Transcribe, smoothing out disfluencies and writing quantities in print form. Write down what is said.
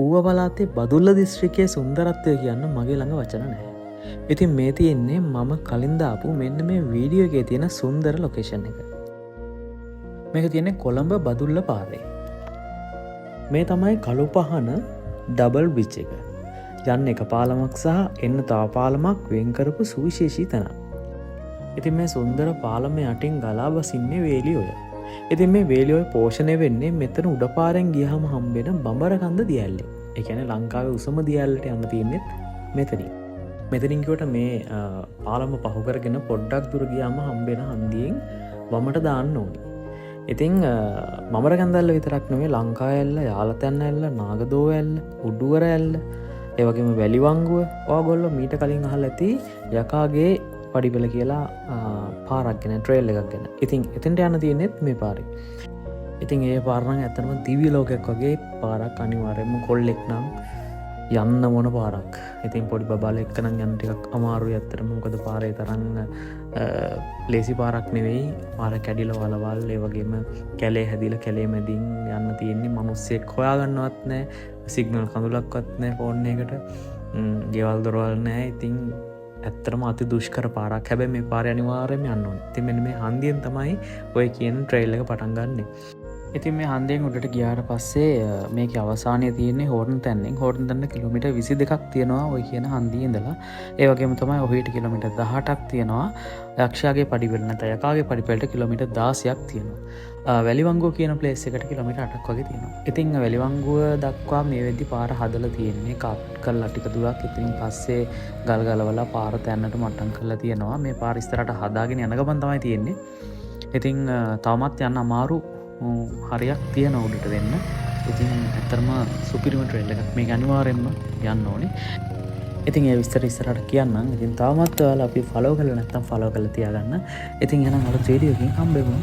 ඌව පළාතේ බදුල්ල දිස්ත්‍රික්කයේ සුන්දරත්වය කියන්න මගේ ළඟ වචන නැහැ. ඉතින් මේ තියෙන්නේ මම කලින් දාපු මෙන්න මේ වීඩියෝ එකේ තියෙන සුන්දර ලොකේෂන් එක. මේක තියෙන්නේ කොළඹ බදුල්ල පාරේ. මේ තමයි කළුපහන ඩබල් බ්‍රිජ් එක. යන්න එක පාලමක් සහ එන්න තව පාලමක් වෙන් කරපු සුවිශේෂී තැනක්. ඉතින් මේ සුන්දර පාලම යටින් ගලා බසින්නේ වේලිඔය. ඉතින් මේ වේලිඔය පෝෂණය වෙන්නේ මෙතන උඩ පාරෙන් ගියහම හම්බෙන බඹරකන්ද දියැල්ලෙන්. ඒ කියන්නේ ලංකාවේ උසම දියැල්ලට යන්න තියෙන්නේ මෙතනින්. මෙතනින් කිව්වට මේ පාලම පහු කරගෙන පොඩ්ඩක් දුර ගියාම හම්බෙන හන්දියෙන් වමට දාන්න ඕනේ. ඉතින් බඹරකන්දල්ල විතරක් නෙමෙයි ලංකාවේ ඇල්ල, යාලතැන්න ඇල්ල, නාගදෝව ඇල්ල, උඩුවර ඇල්ල, ඒ වගේම වැලිවංගුව ඔයගොල්ලෝ මීට කලින් අහලා ඇති යකාගේ පඩිපෙළ කියලා පාරක් ගැන ට්‍රේල් එකක් ගැන. ඉතින් එතනට යන්න තියෙන්නේත් මේ පාරේ. ඉතින් ඒ පාර නම් ඇත්තටම දිව්‍ය ලෝකයක් වගේ පාරක්. අනිවාර්යයෙන්ම කොල්ලෙක් නම් යන්න මොන පාරක්. ඉතින් පොඩි බබාලා එක්ක නම් යන්න ටිකක් අමාරුයි ඇත්තටම. මොකද පාරේ තරම් ලේසි පාරක් නෙවෙයි. පාර කැඩිලා වලවල් ඒ වගේම කැලේ හැදිලා කැලේ මැදින් යන්න තියෙන්නේ. මිනිස්සෙක් හොයාගන්නවත් නැහැ. සිග්නල් කඳුලක්වත් නැහැ ෆෝන් එකට. ගෙවල් දොරවල් නැහැ. ඉතින් ඇත්තටම අති දුෂ්කර පාරක්. හැබැයි මේ පාරේ අනිවාර්යයෙන්ම යන්න ඕනේ. ඉතින් මෙන්න මේ හන්දියෙන් තමයි ඔය කියන ට්‍රේල් එක පටන් ගන්නෙ. ඉතින් මේ හන්දියෙන් උඩට ගියාට පස්සේ මේකේ අවසානයේ තියෙන්නේ හෝර්න් තැන්නෙන්. හෝර්න් තැන්න කිලෝමීටර් 22ක් තියෙනවා ඔය කියන හන්දියේ ඉඳලා. ඒ වගේම තමයි ඔහේට කිලෝමීටර් 18ක් තියෙනවා. යක්ෂයාගේ පඩිපෙළ නැත්නම් යකාගේ පඩිපෙළට කිලෝමීටර් 16ක් තියෙනවා. වැලිවංගුව කියන ප්ලේස් එකට කිලෝමීටර් 8ක් වගේ තියෙනවා. ඉතින් වැලිවංගුව දක්වා මේ වෙද්දි පාර හදලා තියෙන්නේ කට් කරලා ටික දුරක්. ඉතින් පස්සේ ගල් ගලවලා පාර තැන්නට මට්ටම් කරලා තියෙනවා. මේ පාර ඉස්සරහට හදාගෙන යන ගමන් තමයි තියෙන්නේ. ඉතින් තවමත් යන්න අමාරු හරියක් තියෙන උඩට වෙන්න. ඉතින් ඇත්තටම සුපිරිම ට්‍රේල් එකක්. මේක අනිවාර්යෙන්ම යන්න ඕනේ. ඉතින් ඒ විස්තර ඉස්සරහට කියන්නම්. ඉතින් තවමත් ඔයාලා අපි ෆලෝ කරලා නැත්නම් ෆලෝ කරලා තියාගන්න. ඉතින් එහෙනම් අලුත් වීඩියෝ එකකින් හම්බෙමු.